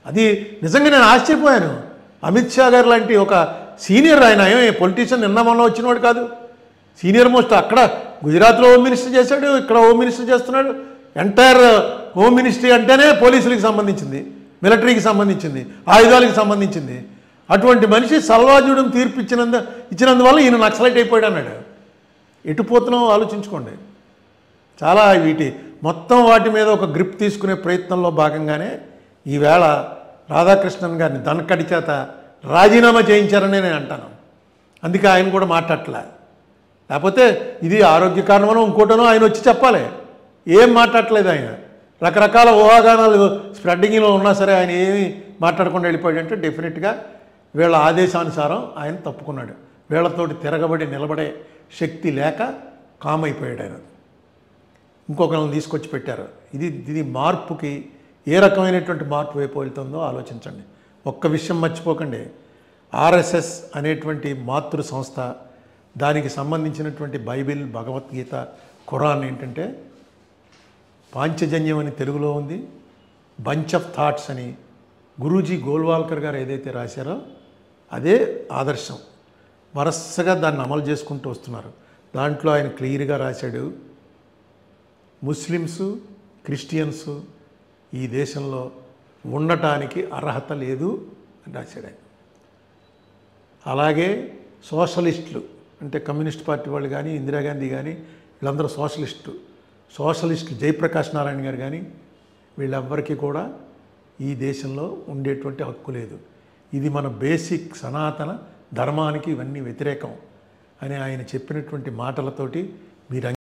అది నిజంగా నేను ఆశ్చర్యపోయాను. అమిత్ షా గారు లాంటి ఒక సీనియర్ ఆయన పొలిటీషియన్ నిన్న మొన్న వచ్చినవాడు కాదు, సీనియర్ మోస్ట్. అక్కడ గుజరాత్లో హోమ్ మినిస్టర్ చేశాడు, ఇక్కడ హోమ్ మినిస్టర్ చేస్తున్నాడు. ఎంటైర్ హోమ్ మినిస్ట్రీ అంటేనే పోలీసులకు సంబంధించింది, మిలిటరీకి సంబంధించింది, ఆయుధాలకు సంబంధించింది. అటువంటి మనిషి సల్వాజుడం తీర్పు ఇచ్చినందువల్ల ఈయన నక్సలైట్ అయిపోయాడు అన్నాడు. ఎటుపోతున్నామో ఆలోచించుకోండి. చాలా మొత్తం వాటి మీద ఒక గ్రిప్ తీసుకునే ప్రయత్నంలో భాగంగానే ఈవేళ రాధాకృష్ణన్ గారిని దనకడి చేత రాజీనామా చేయించారని నేను అంటాను. అందుకే ఆయన కూడా మాట్లాడలే. లేకపోతే ఇది ఆరోగ్య కారణమనో ఇంకోటనో ఆయన వచ్చి చెప్పాలి. ఏం మాట్లాడలేదు ఆయన. రకరకాల ఊహాగానాలు స్ప్రెడ్డింగ్లో ఉన్నా సరే ఆయన ఏమీ మాట్లాడకుండా వెళ్ళిపోయాడంటే డెఫినెట్గా వీళ్ళ ఆదేశానుసారం ఆయన తప్పుకున్నాడు. వీళ్ళతోటి తిరగబడి నిలబడే శక్తి లేక కామ్ అయిపోయాడు ఆయన. ఇంకొకరిని తీసుకొచ్చి పెట్టారు. ఇది మార్పుకి ఏ రకమైనటువంటి మార్పు వైపు వెళ్తుందో ఆలోచించండి. ఒక్క విషయం మర్చిపోకండి, ఆర్ఎస్ఎస్ అనేటువంటి మాతృ సంస్థ, దానికి సంబంధించినటువంటి బైబిల్, భగవద్గీత, ఖురాన్ ఏంటంటే పాంచజన్యం అని తెలుగులో ఉంది, బంచ్ ఆఫ్ థాట్స్ అని గురూజీ గోల్వాల్కర్ గారు ఏదైతే రాశారో అదే ఆదర్శం. వరుసగా దాన్ని అమలు చేసుకుంటూ వస్తున్నారు. దాంట్లో ఆయన క్లియర్గా రాశాడు, ముస్లిమ్స్, క్రిస్టియన్స్ ఈ దేశంలో ఉండటానికి అర్హత లేదు అని రాశాడు ఆయన. అలాగే సోషలిస్టులు అంటే కమ్యూనిస్ట్ పార్టీ వాళ్ళు కానీ, ఇందిరాగాంధీ కానీ, వీళ్ళందరూ సోషలిస్టులు జయప్రకాష్ నారాయణ గారు కానీ, వీళ్ళెవ్వరికీ కూడా ఈ దేశంలో ఉండేటువంటి హక్కు లేదు. ఇది మన బేసిక్ సనాతన ధర్మానికి ఇవన్నీ వ్యతిరేకం అని ఆయన చెప్పినటువంటి మాటలతోటి మీరు